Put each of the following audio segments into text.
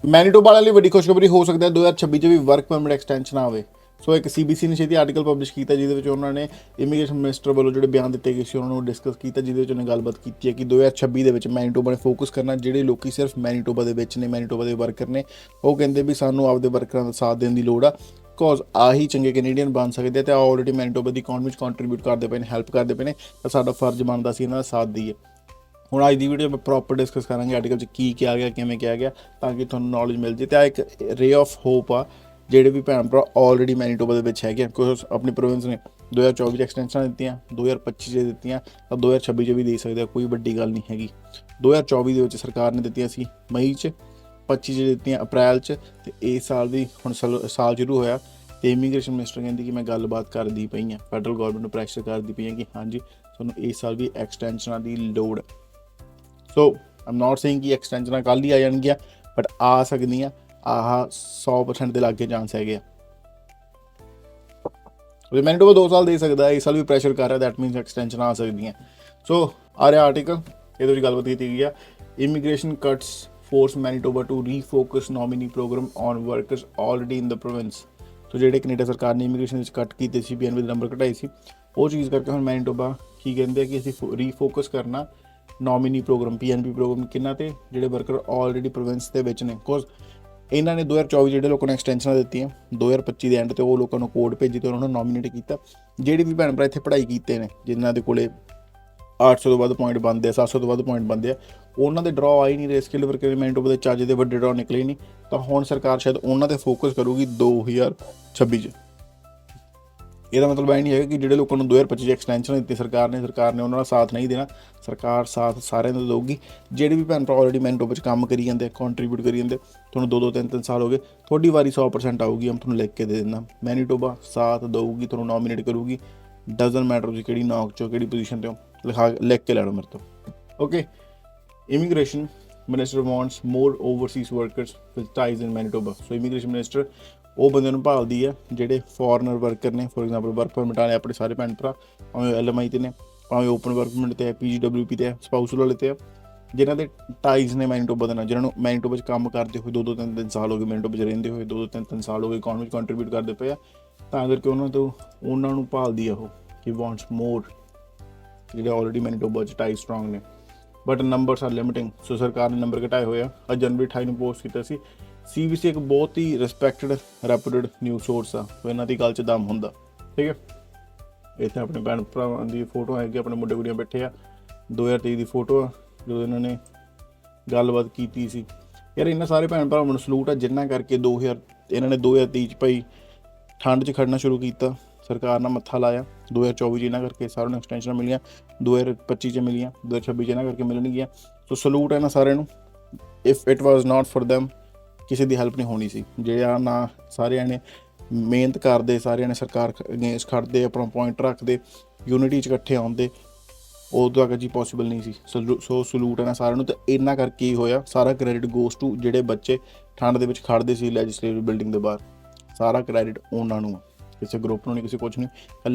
Manitoba ਵਾਲਿਆਂ ਲਈ ਵੱਡੀ ਖੁਸ਼ਖਬਰੀ ਹੋ ਸਕਦਾ ਹੈ 2026 ਚ ਵੀ ਵਰਕ ਪਰਮਿਟ ਐਕਸਟੈਂਸ਼ਨ ਆਵੇ। ਸੋ ਇੱਕ CBC ਨੇ ਛੇਤੀ ਆਰਟੀਕਲ ਪਬਲਿਸ਼ ਕੀਤਾ ਜਿਹਦੇ ਵਿੱਚ ਉਹਨਾਂ ਨੇ ਇਮੀਗ੍ਰੇਸ਼ਨ ਮਿਨਿਸਟਰ ਵੱਲੋਂ ਜਿਹੜੇ ਬਿਆਨ ਦਿੱਤੇ ਗਏ ਸੀ ਉਹਨਾਂ ਨੂੰ ਡਿਸਕਸ ਕੀਤਾ, ਜਿਹਦੇ ਵਿੱਚ ਉਹਨੇ ਗੱਲਬਾਤ ਕੀਤੀ ਹੈ ਕਿ 2026 ਦੇ ਵਿੱਚ ਮੈਨੀਟੋਬਾ ਨੇ ਫੋਕਸ ਕਰਨਾ। ਜਿਹੜੇ ਲੋਕੀ ਸਿਰਫ ਮੈਨੀਟੋਬਾ ਦੇ ਵਿੱਚ ਨੇ, ਮੈਨੀਟੋਬਾ ਦੇ ਵਰਕਰ ਨੇ, ਉਹ ਕਹਿੰਦੇ ਵੀ ਸਾਨੂੰ ਆਪਦੇ ਵਰਕਰਾਂ ਦਾ ਸਾਥ ਦੇਣ ਦੀ ਲੋੜ ਆ, ਬਿਕੋਜ਼ ਆਹੀ ਚੰਗੇ ਕੈਨੇਡੀਅਨ ਬਣ ਸਕਦੇ ਤੇ ਆਲਰੇਡੀ ਮੈਨੀਟੋਬਾ ਦੀ ਇਕਨੋਮੀ 'ਚ ਕੰਟਰੀਬਿਊਟ ਕਰਦੇ ਪਏ ਨੇ, ਹੈਲਪ ਕਰਦੇ ਪਏ ਨੇ, ਤਾਂ ਸਾਡਾ ਫਰਜ਼ ਬਣਦਾ ਸੀ ਇਹਨਾਂ ਦਾ ਸਾਥ ਦਈਏ। ਹੁਣ ਅੱਜ ਦੀ ਵੀਡੀਓ ਮੈਂ ਪ੍ਰੋਪਰ ਡਿਸਕਸ ਕਰਾਂਗੇ ਆਰਟੀਕਲ 'ਚ ਕੀ ਕਿਹਾ ਗਿਆ, ਕਿਵੇਂ ਕਿਹਾ ਗਿਆ, ਤਾਂ ਕਿ ਤੁਹਾਨੂੰ ਨੌਲੇਜ ਮਿਲ ਜੇ। ਤੇ ਆ ਇੱਕ ਰੇ ਆਫ ਹੋਪ ਆ ਜਿਹੜੇ ਵੀ ਭੈਣ ਭਰਾ ਆਲਰੇਡੀ ਮੈਨੀਟੋਬਾ ਦੇ ਵਿੱਚ ਹੈਗੇ, ਕਿਉਂਕਿ ਆਪਣੀ ਪ੍ਰੋਵਿੰਸ ਨੇ 2024 'ਚ ਐਕਸਟੈਂਸ਼ਨਾਂ ਦਿੱਤੀਆਂ, 2025 'ਚ ਦਿੱਤੀਆਂ, ਤਾਂ 2026 'ਚ ਵੀ ਦੇ ਸਕਦੇ ਆ, ਕੋਈ ਵੱਡੀ ਗੱਲ ਨਹੀਂ ਹੈਗੀ। 2024 ਦੇ ਵਿੱਚ ਸਰਕਾਰ ਨੇ ਦਿੱਤੀਆਂ ਸੀ ਮਈ 'ਚ, 25 'ਚ ਦਿੱਤੀਆਂ ਅਪ੍ਰੈਲ 'ਚ, ਤੇ ਇਸ ਸਾਲ ਦੀ ਹੁਣ ਸਾਲ ਸ਼ੁਰੂ ਹੋਇਆ ਤੇ ਇਮੀਗ੍ਰੇਸ਼ਨ ਮਿਨਿਸਟਰ ਕਹਿੰਦੀ ਕਿ ਮੈਂ ਗੱਲਬਾਤ ਕਰਦੀ ਪਈ ਹਾਂ, ਫੈਡਰਲ ਗੌਰਮੈਂਟ ਨੂੰ ਪ੍ਰੈਸ਼ਰ ਕਰਦੀ ਪਈ ਹਾਂ ਕਿ ਹਾਂਜੀ ਤੁਹਾਨੂੰ ਇਸ ਸਾਲ ਵੀ ਐਕਸਟੈਂਸ਼ਨਾਂ ਦੀ ਲੋੜ ਹੈ। ਸੋ ਆਮ ਨੋਟ ਸੇਇੰਗ ਕਿ ਐਕਸਟੈਂਸ਼ਨਾਂ ਕੱਲ੍ਹ ਹੀ ਆ ਜਾਣਗੀਆਂ, ਬਟ ਆ ਸਕਦੀਆਂ। ਆਹ 100% ਦੇ ਲਾਗੇ ਚਾਂਸ ਹੈਗੇ ਆ। ਮੈਨੀਟੋਬਾ 2 ਸਾਲ ਦੇ ਸਕਦਾ ਹੈ, ਇਸ ਸਾਲ ਵੀ ਪ੍ਰੈਸ਼ਰ ਕਰ ਰਿਹਾ, ਦੈਟ ਮੀਨਸ ਐਕਸਟੈਂਸ਼ਨ ਆ ਸਕਦੀਆਂ। ਸੋ ਆ ਰਿਹਾ ਆਰਟੀਕਲ, ਇਹਦੇ ਵਿੱਚ ਗੱਲਬਾਤ ਕੀਤੀ ਗਈ ਆ immigration cuts force Manitoba to refocus nominee programme on workers already in the province. So ਜਿਹੜੇ ਕੈਨੇਡਾ ਸਰਕਾਰ ਨੇ ਇਮੀਗ੍ਰੇਸ਼ਨ ਵਿੱਚ ਕੱਟ ਕੀਤੇ ਸੀ, PNB ਦੇ ਨੰਬਰ ਘਟਾਏ ਸੀ, ਉਹ ਚੀਜ਼ ਕਰਕੇ ਹੁਣ ਮੈਨੀਟੋਬਾ ਕੀ ਕਹਿੰਦੇ ਆ ਕਿ ਅਸੀਂ ਰੀਫੋਕਸ ਕਰਨਾ ਨੋਮੀਨੀ ਪ੍ਰੋਗਰਾਮ, PNP ਪ੍ਰੋਗਰਾਮ ਕਿੰਨਾ ਤੇ ਜਿਹੜੇ ਵਰਕਰ ਆਲਰੇਡੀ ਪ੍ਰੋਵਿੰਸ ਦੇ ਵਿੱਚ ਨੇ। ਬਿਕੋਜ਼ ਇਹਨਾਂ ਨੇ 2024 ਜਿਹੜੇ ਲੋਕਾਂ ਨੂੰ ਐਕਸਟੈਂਸ਼ਨਾਂ ਦਿੱਤੀਆਂ, 2025 ਦੇ ਐਂਡ ਤੇ ਉਹ ਲੋਕਾਂ ਨੂੰ ਕੋਡ ਭੇਜੀ ਤੇ ਉਹਨਾਂ ਨੂੰ ਨੋਮੀਨੇਟ ਕੀਤਾ। ਜਿਹੜੇ ਵੀ ਭੈਣ ਭਰਾ ਇੱਥੇ ਪੜ੍ਹਾਈ ਕੀਤੇ ਨੇ, ਜਿਨ੍ਹਾਂ ਦੇ ਕੋਲੇ 800 ਤੋਂ ਵੱਧ ਪੁਆਇੰਟ ਬਣਦੇ ਆ, 700 ਤੋਂ ਵੱਧ ਪੁਆਇੰਟ ਬਣਦੇ ਆ, ਉਹਨਾਂ ਦੇ ਡਰਾਅ ਆਈ ਨਹੀਂ ਰਹੇ। ਸਕਿੱਲ ਵਰਕਰ ਮੈਨੀਟੋਬਾ ਦੇ ਚੱਜ ਦੇ ਵੱਡੇ ਡਰਾਅ ਨਿਕਲੇ ਨਹੀਂ, ਤਾਂ ਹੁਣ ਸਰਕਾਰ ਸ਼ਾਇਦ ਉਹਨਾਂ 'ਤੇ ਫੋਕਸ ਕਰੂਗੀ 2026 'ਚ। ਇਹਦਾ ਮਤਲਬ ਇਹ ਨਹੀਂ ਹੈਗਾ ਕਿ ਜਿਹੜੇ ਲੋਕਾਂ ਨੂੰ 2025 'ਚ ਐਕਸਟੈਂਸ਼ਨ ਦਿੱਤੀ ਸਰਕਾਰ ਨੇ ਉਹਨਾਂ ਦਾ ਸਾਥ ਨਹੀਂ ਦੇਣਾ। ਸਰਕਾਰ ਸਾਥ ਸਾਰਿਆਂ ਦਾ ਦੇਊਗੀ। ਜਿਹੜੇ ਵੀ ਭੈਣ ਭਰਾ ਆਲਰੇਡੀ ਮੈਨੀਟੋਬਾ 'ਚ ਕੰਮ ਕਰੀ ਜਾਂਦੇ, ਕੰਟਰੀਬਿਊਟ ਕਰੀ ਜਾਂਦੇ, ਤੁਹਾਨੂੰ 2-2 3-3 ਸਾਲ ਹੋ ਗਏ, ਤੁਹਾਡੀ ਵਾਰੀ 100% ਆਊਗੀ। ਮੈਂ ਤੁਹਾਨੂੰ ਲਿਖ ਕੇ ਦੇ ਦਿੰਦਾ, ਮੈਨੀਟੋਬਾ ਸਾਥ ਦੇਊਗੀ, ਤੁਹਾਨੂੰ ਨੋਮੀਨੇਟ ਕਰੂਗੀ। ਡਜ਼ਨਟ ਮੈਟਰ ਤੁਸੀਂ ਕਿਹੜੀ ਨੌਕ 'ਚੋਂ ਕਿਹੜੀ ਪੋਜੀਸ਼ਨ 'ਤੇ ਹੋ, ਲਿਖ ਕੇ ਲੈ ਲਓ ਮੇਰੇ ਤੋਂ। Okay, immigration minister wants more Overseas workers with ties in Manitoba. So immigration minister ਉਹ ਬੰਦੇ ਨੂੰ ਭਾਲਦੀ ਹੈ ਜਿਹੜੇ ਫੋਰਨਰ ਵਰਕਰ ਨੇ, ਫੋਰ ਐਗਜ਼ਾਮਪਲ ਵਰਕ ਪਰਮਿਟ ਵਾਲੇ ਆਪਣੇ ਸਾਰੇ ਭੈਣ ਭਰਾ, ਭਾਵੇਂ LMI 'ਤੇ ਨੇ, ਭਾਵੇਂ ਓਪਨ ਵਰਕ ਪਰਮਿਟ 'ਤੇ ਹੈ, PGWP 'ਤੇ ਹੈ, ਸਪਾਊਸਲ ਵਾਲੇ 'ਤੇ ਹੈ, ਜਿਨ੍ਹਾਂ ਦੇ ਟਾਈਜ਼ ਨੇ ਮੈਨੀਟੋਬਾ ਦੇ ਨਾਲ, ਜਿਹਨਾਂ ਨੂੰ ਮੈਨੀਟੋਬਾ 'ਚ ਕੰਮ ਕਰਦੇ ਹੋਏ 2-2 3-3 ਸਾਲ ਹੋ ਗਏ, ਮੈਨੀਟੋਬਾ 'ਚ ਰਹਿੰਦੇ ਹੋਏ 2-2 3-3 ਸਾਲ ਹੋ ਗਏ, ਇਕਨੋਮੀ 'ਚ ਕੰਟਰੀਬਿਊਟ ਕਰਦੇ ਪਏ ਆ, ਤਾਂ ਕਰਕੇ ਉਹਨਾਂ ਨੂੰ ਭਾਲਦੀ ਆ ਉਹ ਕਿ ਵਾਂਟਸ ਮੋਰ ਜਿਹੜੇ ਆਲਰੇਡੀ ਮੈਨੀਟੋਬਾ 'ਚ ਟਾਈ ਸਟਰੋਂਗ ਨੇ। But numbers are limiting. So ਸਰਕਾਰ ਨੇ ਨੰਬਰ ਘਟਾਏ ਹੋਏ ਆ। ਅੱਜ ਜਨਵਰੀ 28 ਨੂੰ ਪੋਸਟ ਕੀਤਾ ਸੀ। CBC ਇੱਕ ਬਹੁਤ ਹੀ ਰਿਸਪੈਕਟਡ ਰੈਪੂਟਡ ਨਿਊਜ਼ ਸੋਰਸ ਆ, ਸੋ ਇਹਨਾਂ ਦੀ ਗੱਲ 'ਚ ਦਮ ਹੁੰਦਾ। ਠੀਕ ਹੈ, ਇੱਥੇ ਆਪਣੇ ਭੈਣ ਭਰਾਵਾਂ ਦੀ ਫੋਟੋ ਹੈਗੀ, ਆਪਣੇ ਮੁੰਡੇ ਕੁੜੀਆਂ ਬੈਠੇ ਆ। 2023 ਦੀ ਫੋਟੋ ਆ ਜਦੋਂ ਇਹਨਾਂ ਨੇ ਗੱਲਬਾਤ ਕੀਤੀ ਸੀ। ਯਾਰ ਇਹਨਾਂ ਸਾਰੇ ਭੈਣ ਭਰਾਵਾਂ ਨੂੰ ਸਲੂਟ ਆ, ਜਿਨ੍ਹਾਂ ਕਰਕੇ ਇਹਨਾਂ ਨੇ 2023 'ਚ ਭਾਈ ਠੰਡ 'ਚ ਖੜਨਾ ਸ਼ੁਰੂ ਕੀਤਾ, ਸਰਕਾਰ ਨਾਲ ਮੱਥਾ ਲਾਇਆ। 2024 'ਚ ਇਹਨਾਂ ਕਰਕੇ ਸਾਰਿਆਂ ਨੂੰ ਐਕਸਟੈਂਸ਼ਨਾਂ ਮਿਲੀਆਂ, 2025 'ਚ ਮਿਲੀਆਂ, 2026 'ਚ ਇਹਨਾਂ ਕਰਕੇ ਮਿਲਣਗੀਆਂ। ਸੋ ਸਲੂਟ ਹੈ ਇਹਨਾਂ ਸਾਰਿਆਂ ਨੂੰ। If it was not for them, ਕਿਸੇ ਦੀ ਹੈਲਪ ਨਹੀਂ ਹੋਣੀ ਸੀ। ਜਿਹੜਾ ਨਾ ਸਾਰਿਆਂ ਨੇ ਮਿਹਨਤ ਕਰਦੇ, ਸਾਰਿਆਂ ਨੇ ਸਰਕਾਰ ਅਗੇਂਸਟ ਖੜਦੇ, ਆਪਣਾ ਪੁਆਇੰਟ ਰੱਖਦੇ, ਯੂਨਿਟੀ 'ਚ ਇਕੱਠੇ ਆਉਂਦੇ, ਉਦੋਂ ਤੱਕ ਜੀ ਪੋਸੀਬਲ ਨਹੀਂ ਸੀ। ਸੋ ਸਲੂਟ ਹੈ ਨਾ ਸਾਰਿਆਂ ਨੂੰ। ਤੇ ਇਹਨਾਂ ਕਰਕੇ ਹੀ ਹੋਇਆ। ਸਾਰਾ ਕ੍ਰੈਡਿਟ ਗੋਸ ਟੂ ਜਿਹੜੇ ਬੱਚੇ ਠੰਡ ਦੇ ਵਿੱਚ ਖੜਦੇ ਸੀ ਲੈਜਿਸਲੇਟਿਵ ਬਿਲਡਿੰਗ ਦੇ ਬਾਹਰ, ਸਾਰਾ ਕ੍ਰੈਡਿਟ ਉਹਨਾਂ ਨੂੰ, ਕਿਸੇ ਗਰੁੱਪ ਨੂੰ ਨਹੀਂ, ਕਿਸੇ ਕੁਛ ਨਹੀਂ,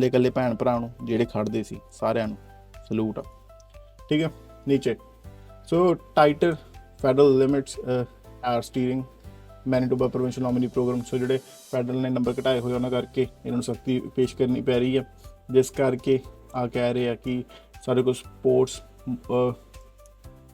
ਇਕੱਲੇ ਭੈਣ ਭਰਾ ਨੂੰ ਜਿਹੜੇ ਖੜਦੇ ਸੀ, ਸਾਰਿਆਂ ਨੂੰ ਸਲੂਟ ਆ। ਠੀਕ ਹੈ, ਨੀਚੇ so tighter federal limits are steering Manitoba provincial nominee programme. So ਜਿਹੜੇ ਫੈਡਰਲ ਨੇ ਨੰਬਰ ਘਟਾਏ ਹੋਏ ਉਹਨਾਂ ਕਰਕੇ ਇਹਨਾਂ ਨੂੰ ਸਖਤੀ ਪੇਸ਼ ਕਰਨੀ ਪੈ ਰਹੀ ਹੈ, ਜਿਸ ਕਰਕੇ ਆ ਕਹਿ ਰਹੇ ਆ ਕਿ ਸਾਡੇ ਕੋਲ ਸਪੋਰਟਸ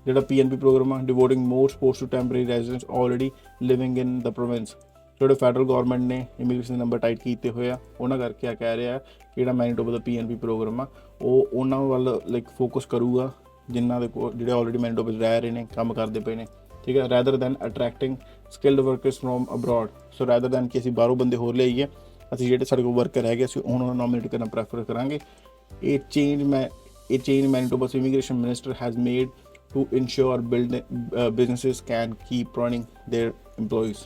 ਜਿਹੜਾ PNP ਪ੍ਰੋਗਰਾਮ ਆ, devoting more supports to temporary residents already living in the province. ਜਿਹੜੇ ਫੈਡਰਲ ਗੌਰਮੈਂਟ ਨੇ ਇਮੀਗ੍ਰੇਸ਼ਨ ਦੇ ਨੰਬਰ ਟਾਈਟ ਕੀਤੇ ਹੋਏ ਆ, ਉਹਨਾਂ ਕਰਕੇ ਆ ਕਹਿ ਰਿਹਾ ਕਿ ਜਿਹੜਾ ਮੈਨੀਟੋਬਾ ਦਾ PNP ਪ੍ਰੋਗਰਾਮ ਆ ਉਹ ਉਹਨਾਂ ਵੱਲ ਫੋਕਸ ਕਰੂਗਾ ਜਿਨ੍ਹਾਂ ਦੇ ਕੋਲ ਜਿਹੜੇ ਆਲਰੇਡੀ ਮੈਨੀਟੋਬਾ 'ਚ ਰਹਿ ਰਹੇ ਨੇ, ਕੰਮ ਕਰਦੇ ਪਏ ਨੇ। ਠੀਕ ਹੈ, rather than attracting skilled workers from abroad. So rather than ਕਿ ਅਸੀਂ ਬਾਹਰੋਂ ਬੰਦੇ ਹੋਰ ਲਿਆਈਏ, ਅਸੀਂ ਜਿਹੜੇ ਸਾਡੇ ਕੋਲ ਵਰਕਰ ਹੈਗੇ ਅਸੀਂ ਉਹਨਾਂ ਨੂੰ ਨੋਮੀਨੇਟ ਕਰਨਾ ਪ੍ਰੈਫਰ ਕਰਾਂਗੇ। ਇਹ change ਮੈਨੀਟੋਬਾ's immigration minister has made to ensure businesses can keep running their employees.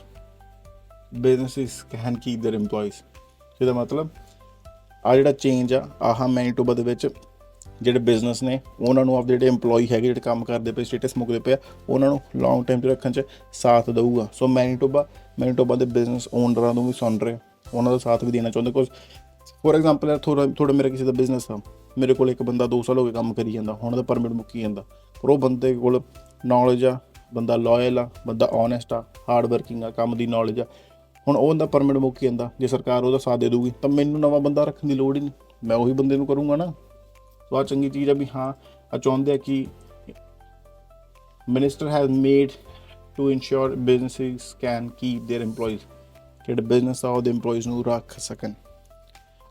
ਇਹਦਾ ਮਤਲਬ ਆ ਜਿਹੜਾ ਚੇਂਜ ਆ, ਆਹ ਮੈਨੀਟੋਬਾ ਦੇ ਵਿੱਚ ਜਿਹੜੇ ਬਿਜ਼ਨਸ ਨੇ ਉਹਨਾਂ ਨੂੰ ਆਪਦੇ ਜਿਹੜੇ EMPLOYE ਹੈਗੇ, ਜਿਹੜੇ ਕੰਮ ਕਰਦੇ ਪਏ, ਸਟੇਟਸ ਮੁੱਕਦੇ ਪਏ ਆ, ਉਹਨਾਂ ਨੂੰ ਲੌਂਗ ਟਾਈਮ 'ਚ ਰੱਖਣ 'ਚ ਸਾਥ ਦੇਊਗਾ। ਸੋ ਮੈਨੀਟੋਬਾ ਦੇ ਬਿਜ਼ਨਸ ਓਨਰਾਂ ਨੂੰ ਵੀ ਸੁਣ ਰਹੇ, ਉਹਨਾਂ ਦਾ ਸਾਥ ਵੀ ਦੇਣਾ ਚਾਹੁੰਦੇ। ਬਿਕੋਜ਼ ਫੋਰ ਐਗਜ਼ਾਮਪਲ ਯਾਰ ਥੋੜਾ ਮੇਰਾ ਕਿਸੇ ਦਾ ਬਿਜ਼ਨਸ ਆ, ਮੇਰੇ ਕੋਲ ਇੱਕ ਬੰਦਾ 2 ਸਾਲ ਹੋ ਗਏ ਕੰਮ ਕਰੀ ਜਾਂਦਾ, ਹੁਣ ਉਹਦਾ ਪਰਮਿਟ ਮੁੱਕੀ ਜਾਂਦਾ, ਪਰ ਉਹ ਬੰਦੇ ਕੋਲ ਨੌਲੇਜ ਆ, ਬੰਦਾ ਲੋਇਲ ਆ, ਬੰਦਾ ਓਨੈਸਟ ਆ, ਹਾਰਡ ਵਰਕਿੰਗ ਆ, ਕੰਮ ਦੀ ਨੌਲੇਜ ਆ, ਹੁਣ ਉਹ ਬੰਦਾ ਪਰਮਿਟ ਮੁੱਕ ਜਾਂਦਾ, ਜੇ ਸਰਕਾਰ ਉਹਦਾ ਸਾਥ ਦੇ ਦੂਗੀ ਤਾਂ ਮੈਨੂੰ ਨਵਾਂ ਬੰਦਾ ਰੱਖਣ ਦੀ ਲੋੜ ਹੀ ਨਹੀਂ, ਮੈਂ ਉਹੀ ਬੰਦੇ ਨੂੰ ਕਰੂੰਗਾ ਨਾ। ਸੋ ਆਹ ਚੰਗੀ ਚੀਜ਼ ਆ ਵੀ ਹਾਂ ਆ ਚਾਹੁੰਦੇ ਆ ਕਿ minister has made to ensure businesses can keep their EMPLOYEES, ਜਿਹੜੇ ਬਿਜ਼ਨਸ ਆ ਉਹਦੇ EMPLOYEES ਨੂੰ ਰੱਖ ਸਕਣ।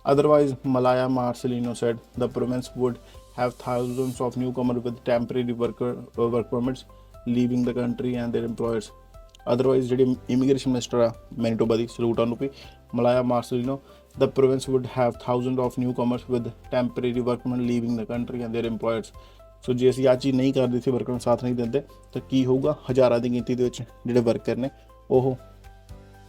Otherwise, Malaya Marcelino said the province would have thousands of newcomers with temporary work permits leaving the country and their employers. Otherwise, ਜਿਹੜੀ immigration minister ਆ Manitoba ਦੀ, salute ਉਹਨੂੰ ਵੀ, Malaya ਮਾਰਸਲੀਨੋ, the province would have thousands of newcomers with temporary work permits leaving the country and their employers. ਸੋ ਜੇ ਅਸੀਂ ਆਹ ਚੀਜ਼ ਨਹੀਂ ਕਰਦੇ ਸੀ, ਵਰਕਰਾਂ ਨੂੰ ਸਾਥ ਨਹੀਂ ਦਿੰਦੇ, ਤਾਂ ਕੀ ਹੋਊਗਾ? ਹਜ਼ਾਰਾਂ ਦੀ ਗਿਣਤੀ ਦੇ ਵਿੱਚ ਜਿਹੜੇ ਵਰਕਰ ਨੇ ਉਹ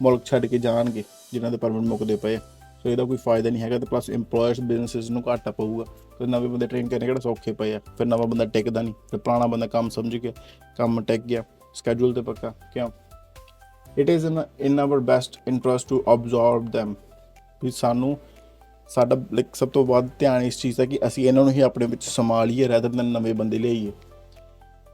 ਮੁਲਕ ਛੱਡ ਕੇ ਜਾਣਗੇ ਜਿਨ੍ਹਾਂ ਦੇ ਪਰਮਿਟ ਮੁੱਕਦੇ ਪਏ। ਸੋ ਇਹਦਾ ਕੋਈ ਫਾਇਦਾ ਨਹੀਂ ਹੈਗਾ, ਤੇ ਪਲੱਸ ਇੰਪਲੋਇਰਸ ਬਿਜ਼ਨਸਿਸ ਨੂੰ ਘਾਟਾ ਪਊਗਾ, ਤੇ ਨਵੇਂ ਬੰਦੇ ਟ੍ਰੇਨ ਕਰਨੇ ਕਿਹੜਾ ਸੌਖੇ ਪਏ ਆ, ਫਿਰ ਨਵਾਂ ਬੰਦਾ ਟਿਕਦਾ ਨਹੀਂ, ਫਿਰ ਪੁਰਾਣਾ ਬੰਦਾ ਕੰਮ ਸਮਝ ਕੇ ਕੰਮ ਟਿਕ ਗਿਆ ਸਕੈਜੂਲ 'ਤੇ ਪੱਕਾ। ਕਿਉਂ? It is in our best interest to absorb them, ਵੀ ਸਾਨੂੰ ਸਾਡਾ ਲਾਈਕ ਸਭ ਤੋਂ ਵੱਧ ਧਿਆਨ ਇਸ ਚੀਜ਼ ਦਾ ਕਿ ਅਸੀਂ ਇਹਨਾਂ ਨੂੰ ਹੀ ਆਪਣੇ ਵਿੱਚ ਸੰਭਾਲੀਏ ਰੈਦਰ ਦੈਨ ਨਵੇਂ ਬੰਦੇ ਲਿਆਈਏ।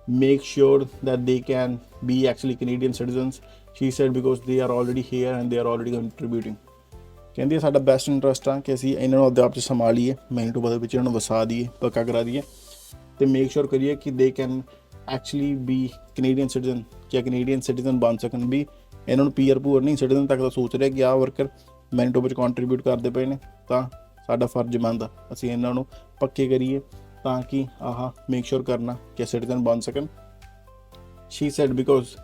Make sure that they can be actually Canadian citizens, she said, because they are already here and they are already contributing. ਕਹਿੰਦੀ ਸਾਡਾ ਬੈਸਟ ਇੰਟਰਸਟ ਆ ਕਿ ਅਸੀਂ ਇਹਨਾਂ ਨੂੰ ਆਪਦੇ ਆਪ 'ਚ ਸੰਭਾਲੀਏ, ਮੈਨੀਟੋਬਾ ਦੇ ਵਿੱਚ ਇਹਨਾਂ ਨੂੰ ਵਸਾ ਦਈਏ, ਪੱਕਾ ਕਰਾ ਦਈਏ, ਅਤੇ ਮੇਕ ਸ਼ੋਰ ਕਰੀਏ ਕਿ they can actually B Canadian citizen, ਕਿ ਕੈਨੇਡੀਅਨ ਸਿਟੀਜ਼ਨ ਬਣ ਸਕਣ। ਵੀ ਇਹਨਾਂ ਨੂੰ ਪੀਆਰ ਪੂਰ ਨਹੀਂ, ਸਿਟੀਜ਼ਨ ਤੱਕ ਦਾ ਸੋਚ ਰਿਹਾ ਕਿ ਆਹ ਵਰਕਰ ਮੈਨੀਟੋਬਾ 'ਚ ਕੰਟਰੀਬਿਊਟ ਕਰਦੇ ਪਏ ਨੇ, ਤਾਂ ਸਾਡਾ ਫਰਜ਼ ਬਣਦਾ ਅਸੀਂ ਇਹਨਾਂ ਨੂੰ ਪੱਕੇ ਕਰੀਏ ਤਾਂ ਕਿ ਆਹ ਮੇਕ ਸ਼ੋਰ ਕਰਨਾ ਕਿ ਸਿਟੀਜ਼ਨ ਬਣ ਸਕਣ। She said, because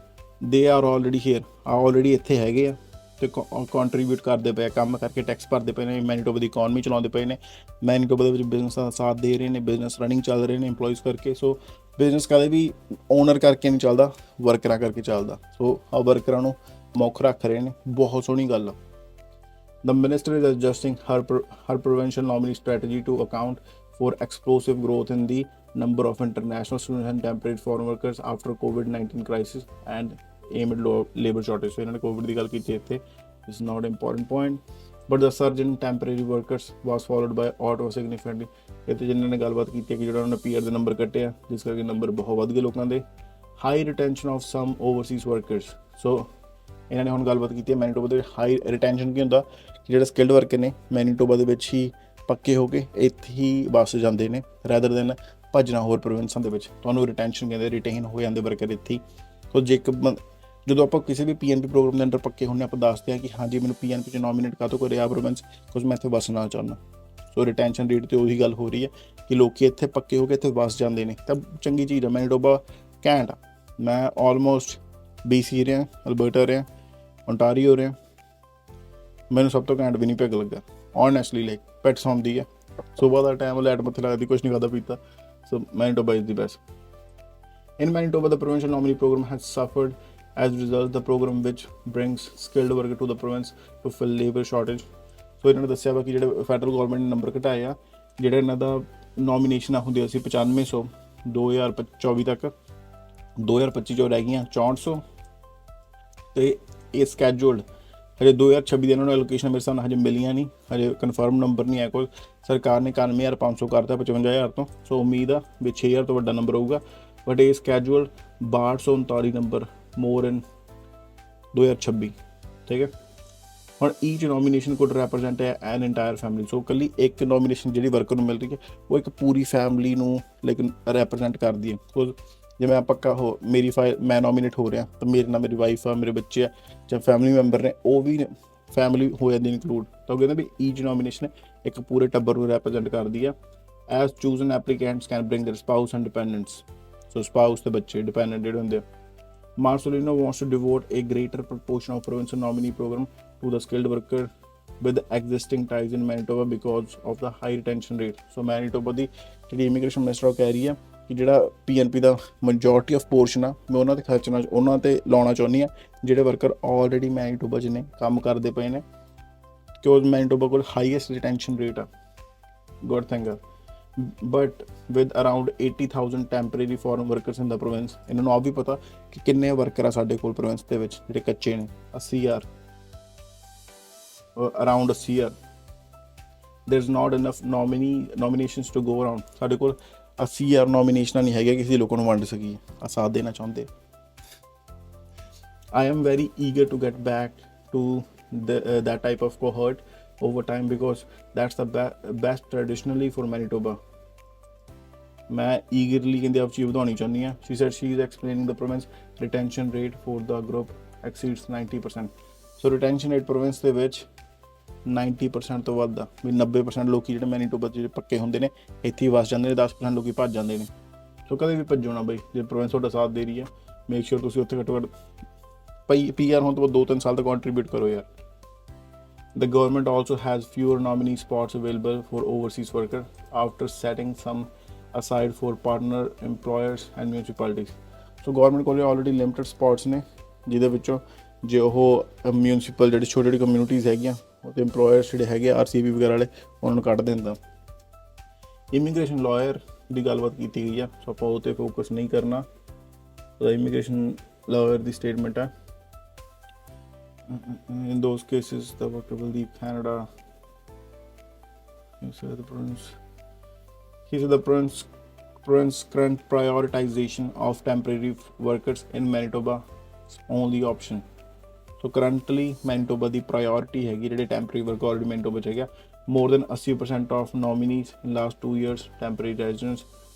they are already here, already ਇੱਥੇ ਹੈਗੇ ਆ ਅਤੇ ਕੰਟਰੀਬਿਊਟ ਕਰਦੇ ਪਏ, ਕੰਮ ਕਰਕੇ ਟੈਕਸ ਭਰਦੇ ਪਏ ਨੇ, ਮੈਨੀਟੋਬਾ ਦੀ ਇਕੋਨਮੀ ਚਲਾਉਂਦੇ ਪਏ ਨੇ, ਮੈਨੀਟੋਬਾ ਦੇ ਵਿੱਚ ਬਿਜ਼ਨਸਾਂ ਦਾ ਸਾਥ ਦੇ ਰਹੇ ਨੇ, ਬਿਜ਼ਨਸ ਰਨਿੰਗ ਚੱਲ ਰਹੇ ਨੇ ਇੰਪਲੋਈਜ਼ ਕਰਕੇ। ਸੋ ਬਿਜ਼ਨਸ ਕਦੇ ਵੀ ਓਨਰ ਕਰਕੇ ਨਹੀਂ ਚੱਲਦਾ, ਵਰਕਰਾਂ ਕਰਕੇ ਚੱਲਦਾ। ਸੋ ਆ ਵਰਕਰਾਂ ਨੂੰ ਮੁੱਖ ਰੱਖ ਰਹੇ ਨੇ, ਬਹੁਤ ਸੋਹਣੀ ਗੱਲ ਆ। The minister is adjusting her provincial nominee strategy to account for explosive growth in the number of international students and temporary foreign workers after COVID-19 crisis and amid labor shortage. So ਇਹਨਾਂ ਨੇ COVID ਦੀ ਗੱਲ ਕੀਤੀ ਇੱਥੇ, this is not an important point, but the surge in temporary workers was followed by auto significantly. ਇੱਥੇ ਜਿਨ੍ਹਾਂ ਨੇ ਗੱਲਬਾਤ ਕੀਤੀ ਹੈ ਕਿ ਜਿਹੜਾ ਉਹਨਾਂ ਨੇ ਪੀਆਰ ਦੇ ਨੰਬਰ ਕੱਟੇ ਆ, ਜਿਸ ਕਰਕੇ ਨੰਬਰ ਬਹੁਤ ਵੱਧ ਗਏ ਲੋਕਾਂ ਦੇ। High retention of some overseas workers, so ਇਹਨਾਂ ਨੇ ਹੁਣ ਗੱਲਬਾਤ ਕੀਤੀ ਹੈ ਮੈਨੀਟੋਬਾ ਦੇ ਹਾਈ ਰਿਟੈਂਸ਼ਨ ਕੀ ਹੁੰਦਾ, ਕਿ ਜਿਹੜੇ ਸਕਿਲਡ ਵਰਕਰ ਨੇ ਮੈਨੀਟੋਬਾ ਦੇ ਵਿੱਚ ਹੀ ਪੱਕੇ ਹੋ ਕੇ ਇੱਥੇ ਹੀ ਵੱਸ ਜਾਂਦੇ ਨੇ ਰੈਦਰ ਦੈਨ ਭੱਜਣਾ ਹੋਰ ਪ੍ਰੋਵਿੰਸਾਂ ਦੇ ਵਿੱਚ। ਤੁਹਾਨੂੰ ਰਿਟੈਂਸ਼ਨ ਕਹਿੰਦੇ, ਰਿਟੇਨ ਹੋ ਜਾਂਦੇ ਵਰਕਰ ਇੱਥੇ ਹੀ। ਸੋ ਜੇ ਜਦੋਂ ਆਪਾਂ ਕਿਸੇ ਵੀ ਪੀਐਨਪੀ ਪ੍ਰੋਗਰਾਮ ਦੇ ਅੰਦਰ ਪੱਕੇ ਹੁੰਦੇ, ਆਪਾਂ ਦੱਸਦੇ ਹਾਂ ਕਿ ਹਾਂਜੀ ਮੈਨੂੰ ਪੀਐਨਪੀ 'ਚ ਨੋਮੀਨੇਟ ਕਾਹਤੋਂ ਕਰਿਆ ਪ੍ਰੋਵਿੰਸ, ਬਿਕੋਜ਼ ਮੈਂ ਇੱਥੇ ਵਸਣਾ ਚਾਹੁੰਦਾ। ਸੋ ਰਿਟੈਂਸ਼ਨ ਰੇਟ 'ਤੇ ਉਹੀ ਗੱਲ ਹੋ ਰਹੀ ਹੈ ਕਿ ਲੋਕ ਇੱਥੇ ਪੱਕੇ ਹੋ ਕੇ ਇੱਥੇ ਵਸ ਜਾਂਦੇ ਨੇ, ਤਾਂ ਚੰਗੀ ਚੀਜ਼ ਆ। ਮੈਨੀਟੋਬਾ ਘੈਂਟ ਆ। ਮੈਂ ਆਲਮੋਸਟ BC ਰਿਹਾ, ਅਲਬਰਟਾ ਰਿਹਾ, ਓਨਟਾਰੀਓ ਰਿਹਾ, ਮੈਨੂੰ ਸਭ ਤੋਂ ਘੈਂਟ ਵਿਨੀਪੈਗ ਲੱਗਾ ਓਨੈਸਟਲੀ। ਲਾਈਕ ਪੈਟਸ ਹੁੰਦੀ ਆ, ਸੁਬਾਹ ਦਾ ਟਾਈਮ ਲਾਈਟ ਮੱਥੇ ਲੱਗਦੀ, ਕੁਛ ਨਹੀਂ ਖਾਧਾ ਪੀਤਾ। So Manitoba is the best. In Manitoba, the provincial nominee program has suffered as a result. The program which brings skilled worker to the province to fill labor shortage. ਸੋ ਇਹਨਾਂ ਨੇ ਦੱਸਿਆ ਵਾ ਕਿ ਜਿਹੜੇ ਫੈਡਰਲ ਗੌਰਮੈਂਟ ਨੇ number ਘਟਾਏ ਆ, ਜਿਹੜਾ ਇਹਨਾਂ ਦਾ ਨੋਮੀਨੇਸ਼ਨਾਂ ਹੁੰਦੀਆਂ ਸੀ 9500 2024 ਤੱਕ, 2025 'ਚੋਂ ਰਹਿ ਗਈਆਂ 6400, ਅਤੇ ਇਹ ਸਕੈਜੂਲਡ ਹਜੇ 2026 ਦੇ ਇਹਨਾਂ ਨੂੰ ਐਲੋਕੇਸ਼ਨ ਮੇਰੇ ਹਿਸਾਬ ਨਾਲ ਹਜੇ ਮਿਲੀਆਂ ਨਹੀਂ, ਹਜੇ ਕਨਫਰਮ ਨੰਬਰ ਨਹੀਂ ਹੈ ਕੋਲ। ਸਰਕਾਰ ਨੇ 91,500 ਕਰਤਾ 55,000 ਤੋਂ, ਸੋ ਉਮੀਦ ਆ ਵੀ 6,000 ਤੋਂ ਵੱਡਾ ਨੰਬਰ ਹੋਊਗਾ। ਬਟ ਇਹ ਸਕੈਜੂਅਲ 6239 ਨੰਬਰ ਮੋਰ ਇਨ 2026, ਠੀਕ ਹੈ। ਹੁਣ each nomination could represent an entire family. So ਇਕੱਲੀ ਇੱਕ ਨੋਮੀਨੇਸ਼ਨ ਜਿਹੜੀ ਵਰਕਰ ਨੂੰ ਮਿਲ ਰਹੀ ਹੈ ਉਹ ਇੱਕ ਪੂਰੀ ਫੈਮਿਲੀ ਨੂੰ ਲੇਕਿਨ ਰੈਪਰਜੈਂਟ ਕਰਦੀ ਹੈ। ਬਿਕੋਜ਼ ਜਿਵੇਂ ਆ ਪੱਕਾ ਮੇਰੀ ਮੈਂ ਨੋਮੀਨੇਟ ਹੋ ਰਿਹਾ ਤਾਂ ਮੇਰੇ ਨਾਲ ਮੇਰੀ ਵਾਈਫ ਆ, ਮੇਰੇ ਬੱਚੇ ਆ, ਜਾਂ ਫੈਮਿਲੀ ਮੈਂਬਰ ਨੇ, ਉਹ ਵੀ ਫੈਮਿਲੀ ਹੋ ਜਾਂਦੀ ਇਨਕਲੂਡ। ਤਾਂ ਉਹ ਕਹਿੰਦੇ ਵੀ ਈਚ ਨੋਮੀਨੇਸ਼ਨ ਇੱਕ ਪੂਰੇ ਟੱਬਰ ਨੂੰ ਰੈਪਰਜੈਂਟ ਕਰਦੀ ਆ। As chosen applicants can bring their spouse and dependants. So spouse ਤੇ ਬੱਚੇ ਡਿਪੈਂਡੈਂਟ ਜਿਹੜੇ ਹੁੰਦੇ ਆ। Marcelino wants to devote a greater proportion of provincial nominee program to the skilled worker with existing ties in Manitoba because of the high retention rate. So Manitoba ਦੀ ਜਿਹੜੀ immigration minister ਉਹ ਕਹਿ ਰਹੀ ਹੈ ਕਿ ਜਿਹੜਾ PNP the majority of portion ਆ, ਮੈਂ ਉਹਨਾਂ 'ਤੇ ਖਰਚਣਾ, ਉਹਨਾਂ 'ਤੇ ਲਾਉਣਾ ਚਾਹੁੰਦੀ ਹਾਂ ਜਿਹੜੇ ਵਰਕਰ ਆਲਰੇਡੀ ਮੈਨੀਟੋਬਾ 'ਚ ਨੇ, ਕੰਮ ਕਰਦੇ ਪਏ ਨੇ, ਕਿਉਂਕਿ ਮੈਨੀਟੋਬਾ ਕੋਲ ਹਾਈਐਸਟ ਰਿਟੈਂਸ਼ਨ ਰੇਟ ਆ। ਗੁੱਡ ਥਿੰਗ ਆ। But with around 80,000 temporary foreign workers in the province, ਇਹਨਾਂ ਨੂੰ ਆਪ ਵੀ ਪਤਾ ਕਿ ਕਿੰਨੇ ਵਰਕਰ ਆ ਸਾਡੇ ਕੋਲ ਪ੍ਰੋਵਿੰਸ ਦੇ ਵਿੱਚ ਜਿਹੜੇ ਕੱਚੇ ਨੇ। 80,000, around 80,000। There is not enough nominations to go around. ਸਾਡੇ ਕੋਲ 80,000 ਨੋਮੀਨੇਸ਼ਨਾਂ ਨਹੀਂ ਹੈਗੀਆਂ ਕਿਸੇ ਲੋਕਾਂ ਨੂੰ ਵੰਡ ਸਕੀਏ। ਆ ਸਾਥ ਦੇਣਾ ਚਾਹੁੰਦੇ I am very eager to get back to that type of cohort over time because that's the best traditionally for Manitoba. मैं eagerly ਕਹਿੰਦੇ ਆਪ ਚੀਜ਼ ਵਧਾਉਣੀ ਚਾਹੁੰਦੀ ਹਾਂ. She said she is explaining the province retention rate for the group exceeds 90%. So retention rate province ਦੇ ਵਿੱਚ 90% ਤੋਂ ਵੱਧ ਆ ਵੀ 90% ਲੋਕੀ ਜਿਹੜੇ ਮੈਨੀਟੋਬਾ 'ਚ ਪੱਕੇ ਹੁੰਦੇ ਨੇ ਇੱਥੇ ਹੀ ਵਸ ਜਾਂਦੇ ਨੇ, 10% ਲੋਕੀ ਭੱਜ ਜਾਂਦੇ ਨੇ. ਸੋ ਕਦੇ ਵੀ ਭੱਜੋ ਨਾ ਬਈ, ਜੇ ਪ੍ਰੋਵਿੰਸ ਤੁਹਾਡਾ ਸਾਥ ਦੇ ਰਹੀ ਹੈ ਮੇਕ ਸ਼ੋਰ ਤੁਸੀਂ ਉੱਥੇ ਘੱਟੋ ਘੱਟ PR ਹੋਣ ਤੋਂ ਬਾਅਦ 2-3 ਸਾਲ ਤੱਕ ਕੰਟਰੀਬਿਊਟ ਕਰੋ ਯਾਰ. The government also has fewer nominee spots available for overseas workers after setting some aside for partner employers and municipalities. So government ਕੋਲ ਆਲਰੇਡੀ ਲਿਮਟਿਡ ਸਪੋਟਸ ਨੇ ਜਿਹਦੇ ਵਿੱਚੋਂ ਜੇ ਉਹ ਮਿਊਨਿਸਪਲ ਜਿਹੜੀ ਛੋਟੀ ਛੋਟੀ ਕਮਿਊਨਿਟੀਜ਼ ਹੈਗੀਆਂ ਉਹਦੇ ਇੰਪਲੋਇਰਸ ਜਿਹੜੇ ਹੈਗੇ RCB ਵਗੈਰਾ ਵਾਲੇ ਉਹਨਾਂ ਨੂੰ ਕੱਢ ਦਿੰਦਾ. ਇਮੀਗ੍ਰੇਸ਼ਨ ਲਾਇਰ ਦੀ ਗੱਲਬਾਤ ਕੀਤੀ ਗਈ ਆ, ਸੋ ਆਪਾਂ ਉਹ 'ਤੇ ਫੋਕਸ ਨਹੀਂ ਕਰਨਾ. ਇਮੀਗ੍ਰੇਸ਼ਨ ਲਾਇਰ ਦੀ ਸਟੇਟਮੈਂਟ ਹੈ in those cases the worker will leave Canada. He said the province current prioritization of temporary workers in Manitoba is only option. So currently Manitoba the priority ਹੈਗੀ ਜਿਹੜੇ temporary worker already Manitoba 'ਚ ਹੈਗਾ. More than 80% of nominees in last 2 years temporary residents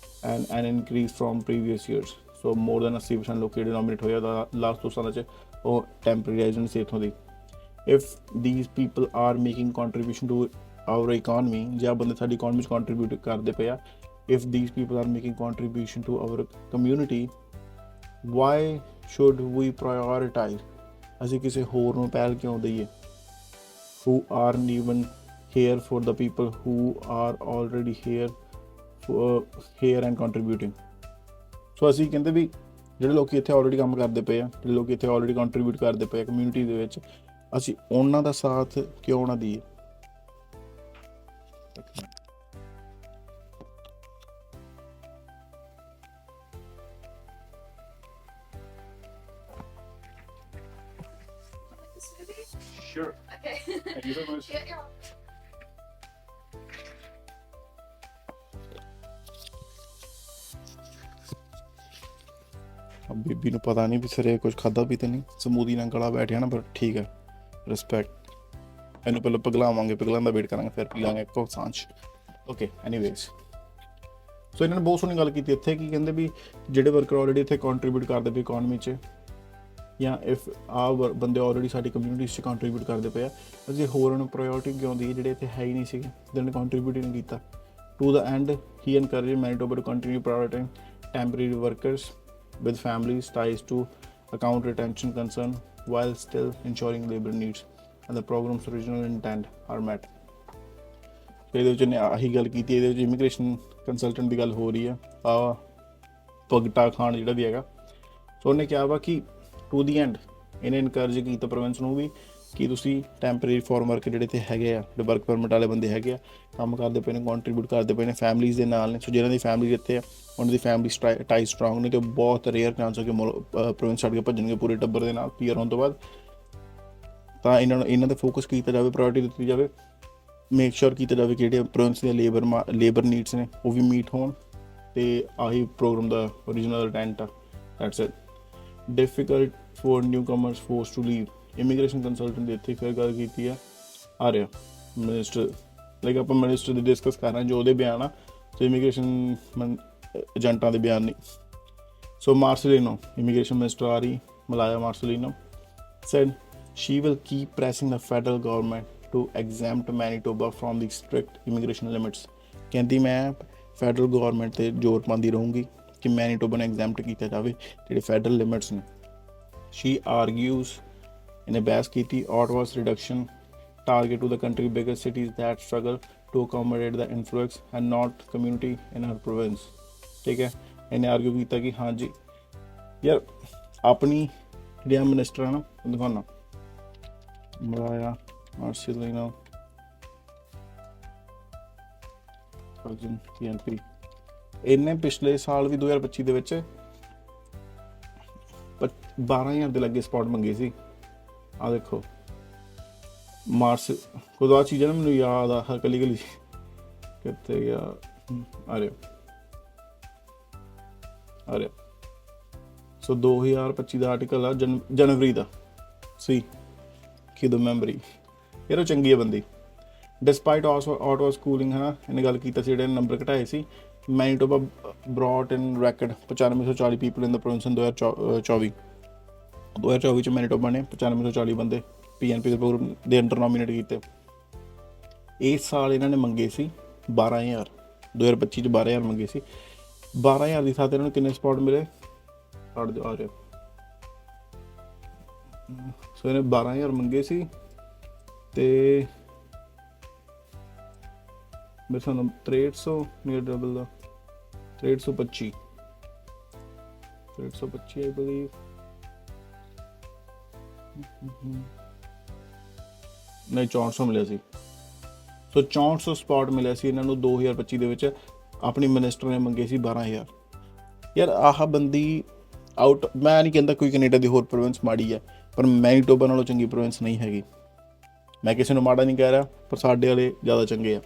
and an increase from previous years. So more than 80% ਲੋਕ ਜਿਹੜੇ nominate ਹੋਏ ਆ last 2 ਸਾਲਾਂ 'ਚ ਉਹ temporary residents ਇੱਥੋਂ ਦੀ. If these people are making contribution to our economy, ਜੇ ਆ ਬੰਦੇ ਸਾਡੀ economy 'ਚ contribute ਕਰਦੇ ਪਏ ਆ, if these people are making contribution to our community, why should we prioritize? ਅਸੀਂ ਕਿਸੇ ਹੋਰ ਨੂੰ ਪਹਿਲ ਕਿਉਂ ਦਈਏ? Who aren't even here for the people who are already here and contributing. ਸੋ ਅਸੀਂ ਕਹਿੰਦੇ ਵੀ ਜਿਹੜੇ ਲੋਕ ਇੱਥੇ ਆਲਰੇਡੀ ਕੰਮ ਕਰਦੇ ਪਏ ਆ, ਜਿਹੜੇ ਲੋਕ ਇੱਥੇ ਆਲਰੇਡੀ ਕੰਟਰੀਬਿਊਟ ਕਰਦੇ ਪਏ ਆ ਕਮਿਊਨਿਟੀ ਦੇ ਵਿੱਚ, ਅਸੀਂ ਉਹਨਾਂ ਦਾ ਸਾਥ ਕਿਉਂ ਨਾ ਦਈਏ? Sure. Okay. Thank you so much. Yeah, you're welcome. ਬੀਬੀ ਨੂੰ ਪਤਾ ਨਹੀਂ ਵੀ ਸਰੇ ਕੁਝ ਖਾਦਾ ਵੀ ਤੇ ਨਹੀਂ, ਸਮੂਦੀ ਨਾਲ ਗਲਾ ਬੈਠਿਆ ਨਾ, ਪਰ ਠੀਕ ਹੈ, ਰਿਸਪੈਕਟ. ਇਹਨੂੰ ਪਹਿਲਾਂ ਪਿਘਲਾਉਣ ਦਾ ਵੇਟ ਕਰਾਂਗੇ, ਫਿਰ ਪੀ ਲਾਂਗੇ ਇੱਕੋ ਸਾਂਝ. ਓਕੇ, ਐਨੀਵੇਜ਼, ਸੋ ਇਹਨਾਂ ਨੇ ਬਹੁਤ ਸੋਹਣੀ ਗੱਲ ਕੀਤੀ ਇੱਥੇ ਕੀ ਕਹਿੰਦੇ ਵੀ ਜਿਹੜੇ ਵਰਕਰ ਆਲਰੇਡੀ ਇੱਥੇ ਕੰਟਰੀਬਿਊਟ ਕਰਦੇ ਪਏ ਇਕੋਨਮੀ 'ਚ, ਜਾਂ ਇਫ ਆ ਬੰਦੇ ਆਲਰੇਡੀ ਸਾਡੀ ਕਮਿਊਨਿਟੀ 'ਚ ਕੰਟਰੀਬਿਊਟ ਕਰਦੇ ਪਏ ਆ, ਅਸੀਂ ਹੋਰਾਂ ਨੂੰ ਪ੍ਰਾਇਓਰਟੀ ਕਿਉਂ ਦਈਏ ਜਿਹੜੇ ਇੱਥੇ ਹੈ ਹੀ ਨਹੀਂ ਸੀਗੇ, ਜਿਹਨਾਂ ਨੇ ਕੰਟਰੀਬਿਊਟ ਹੀ ਨਹੀਂ ਕੀਤਾ. To the end he encourage Manitoba to continue prioritizing temporary workers with families ties to account retention concern while still ensuring labor needs and the program's original intent are met. ਇਹਦੇ ਵਿੱਚ ਨੇ ਆਹੀ ਗੱਲ ਕੀਤੀ. ਇਹਦੇ ਵਿੱਚ ਇਮੀਗ੍ਰੇਸ਼ਨ ਕੰਸਲਟੈਂਟ ਦੀ ਗੱਲ ਹੋ ਰਹੀ ਆ, ਭਗਤਾ ਖਾਨ ਜਿਹੜਾ ਵੀ ਹੈਗਾ. ਸੋ ਉਹਨੇ ਕਿਹਾ ਵਾ ਕਿ ਟੂ ਦੀ ਐਂਡ ਇਹਨੇ ਇਨਕਰੇਜ ਕੀਤਾ ਪ੍ਰੋਵਿੰਸ ਨੂੰ ਵੀ ਕਿ ਤੁਸੀਂ ਟੈਂਪਰੇਰੀ ਫੋਰਮ ਵਰਕ ਜਿਹੜੇ ਤੇ ਹੈਗੇ ਆ, ਜਿਹੜੇ ਵਰਕ ਪਰਮਿਟ ਵਾਲੇ ਬੰਦੇ ਹੈਗੇ ਆ, ਕੰਮ ਕਰਦੇ ਪਏ ਨੇ, ਕੰਟਰੀਬਿਊਟ ਕਰਦੇ ਪਏ ਨੇ, ਫੈਮਲੀਜ਼ ਦੇ ਨਾਲ ਨੇ. ਸੋ ਜਿਹਨਾਂ ਦੀ ਫੈਮਲੀ ਇੱਥੇ ਆ ਉਹਨਾਂ ਦੀ ਫੈਮਲੀ ਟਾਈ ਸਟਰੋਂਗ ਨੇ, ਅਤੇ ਬਹੁਤ ਰੇਅਰ ਚਾਂਸ ਹੋ ਕਿ ਪ੍ਰੋਵਿੰਸ ਛੱਡ ਕੇ ਭੱਜਣਗੇ ਪੂਰੇ ਟੱਬਰ ਦੇ ਨਾਲ PR ਹੋਣ ਤੋਂ ਬਾਅਦ. ਤਾਂ ਇਹਨਾਂ 'ਤੇ ਫੋਕਸ ਕੀਤਾ ਜਾਵੇ, ਪ੍ਰਾਇਓਰਟੀ ਦਿੱਤੀ ਜਾਵੇ, ਮੇਕ ਸ਼ੋਰ ਕੀਤਾ ਜਾਵੇ ਕਿ ਜਿਹੜੇ ਪ੍ਰੋਵਿੰਸ ਦੇ ਲੇਬਰ ਨੀਡਸ ਨੇ ਉਹ ਵੀ ਮੀਟ ਹੋਣ, ਅਤੇ ਆਹੀ ਪ੍ਰੋਗਰਾਮ ਦਾ ਓਰੀਜਨਲ ਇੰਟੈਂਟ ਆ. That's it. Difficult for newcomers forced to leave. Immigration consultant ਦੀ ਇੱਥੇ ਫਿਰ ਗੱਲ ਕੀਤੀ ਆ ਰਿਹਾ ਮਿਨਿਸਟਰ, ਲਾਈਕ ਆਪਾਂ ਮਿਨਿਸਟਰ ਦੀ ਡਿਸਕਸ ਕਰ ਰਹੇ ਹਾਂ ਜੋ ਉਹਦੇ ਬਿਆਨ ਆ, ਸੋ ਇਮੀਗ੍ਰੇਸ਼ਨ ਏਜੰਟਾਂ ਦੇ ਬਿਆਨ ਨਹੀਂ. ਸੋ ਮਾਰਸਲੀਨੋ, ਇਮੀਗ੍ਰੇਸ਼ਨ ਮਿਨਿਸਟਰ ਆ ਰਹੀ, Malaya ਮਾਰਸਲੀਨੋ, said she will keep pressing the federal government to exempt Manitoba from the strict immigration limits. ਕਹਿੰਦੀ ਮੈਂ ਫੈਡਰਲ ਗੌਰਮੈਂਟ 'ਤੇ ਜ਼ੋਰ ਪਾਉਂਦੀ ਰਹੂੰਗੀ ਕਿ ਮੈਨੀਟੋਬਾ ਨੂੰ ਐਗਜ਼ੈਂਪਟ ਕੀਤਾ ਜਾਵੇ ਜਿਹੜੇ ਫੈਡਰਲ ਲਿਮਿਟਸ ਨੇ. She argues ਇਹਨੇ ਬਹਿਸ ਕੀਤੀ Ottawa's reduction target to the country biggest cities that struggle to accommodate the influx and not community in her province. ਠੀਕ ਹੈ, ਇਹਨੇ ਆਰਗਿਊ ਕੀਤਾ ਕਿ ਹਾਂਜੀ ਯਾਰ ਆਪਣੀ ਜਿਹੜੀਆਂ ਮਿਨਿਸਟਰ ਹਨ ਦਿਖਾਉਣਾ ਮਲਾਇਆ ਮਾਰਸਲੀਨੋ MP, ਇਹਨੇ ਪਿਛਲੇ ਸਾਲ ਵੀ 2025 ਦੇ ਵਿੱਚ 12,000 ਦੇ ਲੱਗੇ ਸਪੌਟ ਮੰਗੇ ਸੀ. ਆ ਦੇਖੋ ਮਾਰਸ ਕੁਝ ਆ ਚੀਜ਼ਾਂ ਨਾ ਮੈਨੂੰ ਯਾਦ ਆ ਕਲੀ ਕਿੱਥੇ ਗਿਆ, ਆ ਰਿਹਾ. ਸੋ 2025 ਦਾ ਆਰਟੀਕਲ ਆ ਜਨਵਰੀ ਦਾ ਸੀ ਕਿਦੋਂ ਮੈਮਰੀ ਯਾਰ ਉਹ ਚੰਗੀ ਆ ਬੰਦੀ ਡਿਸਪਾਈਟ ਆਟੋ ਸਕੂਲਿੰਗ ਹੈ ਨਾ ਇਹਨੇ ਗੱਲ ਕੀਤਾ ਸੀ ਜਿਹੜੇ ਨੰਬਰ ਘਟਾਏ ਸੀ Manitoba brought in record 9540 people in the province in 2024 ਚ ਮੈਨੀਟੋਬਾ ਨੇ 9540 ਬੰਦੇ PNP ਦੇ ਪ੍ਰੋਗਰਾਮ ਦੇ ਅੰਡਰ ਨੋਮੀਨੇਟ ਕੀਤੇ। ਇਸ ਸਾਲ ਇਹਨਾਂ ਨੇ ਮੰਗੇ ਸੀ 12000 2025 ਚ 12000 ਮੰਗੇ ਸੀ 12000 ਦੀ ਥਾਂ ਤੇ ਇਹਨਾਂ ਨੂੰ ਕਿੰਨੇ ਸਪੌਟ ਮਿਲੇ ਆ ਰਹੇ ਸੋ ਇਹਨੇ 12000 ਮੰਗੇ ਸੀ ਤੇ ਮੇਰੇ ਸਾਨੂੰ 6300 near double the 6325 I believe ਨਹੀਂ 6400 ਮਿਲਿਆ ਸੀ। ਸੋ 6400 ਸਪੌਟ ਮਿਲਿਆ ਸੀ ਇਹਨਾਂ ਨੂੰ 2025 ਦੇ ਵਿੱਚ। ਆਪਣੀ ਮਿਨਿਸਟਰ ਨੇ ਮੰਗੇ ਸੀ 12000। ਯਾਰ ਆਹ ਬੰਦੀ ਆਊਟ ਮੈਂ ਨਹੀਂ ਕਹਿੰਦਾ ਕੋਈ ਕੈਨੇਡਾ ਦੀ ਹੋਰ ਪ੍ਰੋਵਿੰਸ ਮਾੜੀ ਹੈ ਪਰ ਮੈਨੀਟੋਬਾ ਨਾਲੋਂ ਚੰਗੀ ਪ੍ਰੋਵਿੰਸ ਨਹੀਂ ਹੈਗੀ। ਮੈਂ ਕਿਸੇ ਨੂੰ ਮਾੜਾ ਨਹੀਂ ਕਹਿ ਰਿਹਾ ਪਰ ਸਾਡੇ ਵਾਲੇ ਜ਼ਿਆਦਾ ਚੰਗੇ ਆ।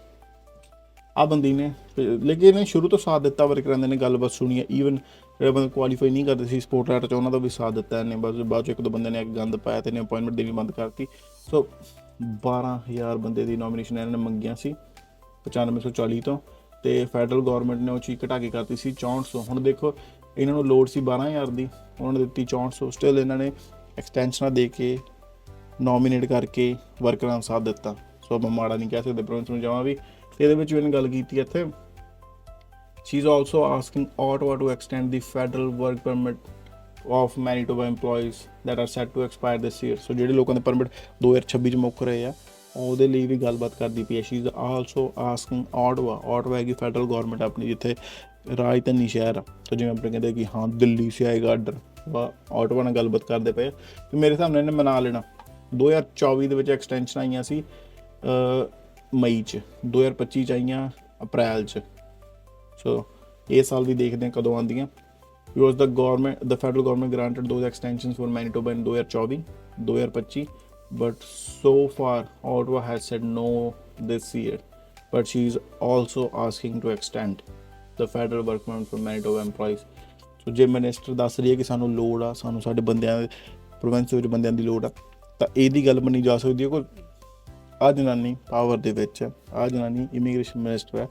ਆਹ ਬੰਦੀ ਨੇ ਲੇਕਿਨ ਇਹਨੇ ਸ਼ੁਰੂ ਤੋਂ ਸਾਥ ਦਿੱਤਾ ਵਰਕਰਾਂ ਨੇ ਗੱਲਬਾਤ ਸੁਣੀ ਹੈ। ਈਵਨ ਜਿਹੜੇ ਬੰਦੇ ਕੁਆਲੀਫਾਈ ਨਹੀਂ ਕਰਦੇ ਸੀ ਸਪੋਰਟ ਚ ਉਹਨਾਂ ਦਾ ਵੀ ਸਾਥ ਦਿੱਤਾ ਇਹਨੇ। ਬਸ ਬਾਅਦ ਚ ਇੱਕ ਦੋ ਬੰਦੇ ਨੇ ਇੱਕ ਗੰਦ ਪਾਇਆ ਤੇ ਇਹਨੇ ਅਪਾਇੰਟਮੈਂਟ ਦੇਣੀ ਬੰਦ ਕਰਤੀ। ਸੋ 12000 ਬੰਦੇ ਦੀ ਨੋਮੀਨੇਸ਼ਨ ਇਹਨਾਂ ਨੇ ਮੰਗੀਆਂ ਸੀ 9540 ਤੋਂ ਤੇ ਫੈਡਰਲ ਗੌਰਮੈਂਟ ਨੇ ਉਹ ਚੀਜ਼ ਘਟਾ ਕੇ ਕਰਤੀ ਸੀ 6400। ਹੁਣ ਦੇਖੋ ਇਹਨਾਂ ਨੂੰ ਲੋੜ ਸੀ 12000 ਦੀ ਉਹਨਾਂ ਨੇ ਦਿੱਤੀ 6400। ਸਟਿਲ ਇਹਨਾਂ ਨੇ ਐਕਸਟੈਂਸ਼ਨਾਂ ਦੇ ਕੇ ਨੋਮੀਨੇਟ ਕਰਕੇ ਵਰਕਰਾਂ ਨੂੰ ਸਾਥ ਦਿੱਤਾ। ਸੋ ਆਪਾਂ ਮਾੜਾ ਨਹੀਂ ਕਹਿ ਸਕਦੇ ਪ੍ਰੋਵਿੰਸ ਨੂੰ ਜਾਵਾਂ ਵੀ। ਤੇ ਇਹਦੇ ਵਿੱਚ ਵੀ ਇਹਨੇ ਗੱਲ ਕੀਤੀ ਇੱਥੇ she is also asking Ottawa to extend the federal work permit of Manitoba employees that are set to expire this year। ਸੋ ਜਿਹੜੇ ਲੋਕਾਂ ਦੇ ਪਰਮਿਟ 2026 ਚ ਮੁੱਕ ਰਹੇ ਆ ਉਹਦੇ ਲਈ ਵੀ ਗੱਲਬਾਤ ਕਰਦੀ ਪਈ ਹੈ। she is also asking Ottawa ਹੈਗੀ ਫੈਡਰਲ ਗੌਰਮੈਂਟ ਆਪਣੀ ਜਿੱਥੇ ਰਾਜਧਾਨੀ ਸ਼ਹਿਰ ਆ। ਸੋ ਜਿਵੇਂ ਆਪਣੇ ਕਹਿੰਦੇ ਕਿ ਹਾਂ ਦਿੱਲੀ ਸੇ ਆਏਗਾ ਆਰਡਰ Ottawa ਨਾਲ ਗੱਲਬਾਤ ਕਰਦੇ ਪਏ ਤੇ ਮੇਰੇ ਹਿਸਾਬ ਨਾਲ ਇਹਨੇ ਮਨਾ ਲੈਣਾ। 2024 ਦੇ ਵਿੱਚ ਐਕਸਟੈਂਸ਼ਨ ਆਈਆਂ ਸੀ ਮਈ ਚ 2025 ਚ ਆਈਆਂ ਅਪ੍ਰੈਲ ਚ। ਸੋ ਇਸ ਸਾਲ ਵੀ ਦੇਖਦੇ ਹਾਂ ਕਦੋਂ ਆਉਂਦੀਆਂ। Because the federal government granted those extensions for Manitoba in 2024 2025 but so far Ottawa has said no this year but she is also asking to extend the federal work permit for Manitoba employees। ਸੋ ਜੇ minister ਦੱਸ ਰਹੀ ਹੈ ਕਿ ਸਾਨੂੰ ਲੋੜ ਆ ਸਾਨੂੰ ਸਾਡੇ ਬੰਦਿਆਂ ਦੇ ਪ੍ਰੋਵਿੰਸ ਵਿੱਚ ਬੰਦਿਆਂ ਦੀ ਲੋੜ ਆ ਤਾਂ ਇਹਦੀ ਗੱਲ ਮੰਨੀ ਜਾ ਸਕਦੀ ਹੈ। ਕੋਈ ਆਹ ਜਨਾਨੀ ਪਾਵਰ ਦੇ ਵਿੱਚ ਆਹ ਜਨਾਨੀ ਇਮੀਗ੍ਰੇਸ਼ਨ ਮਿਨਿਸਟਰ ਹੈ।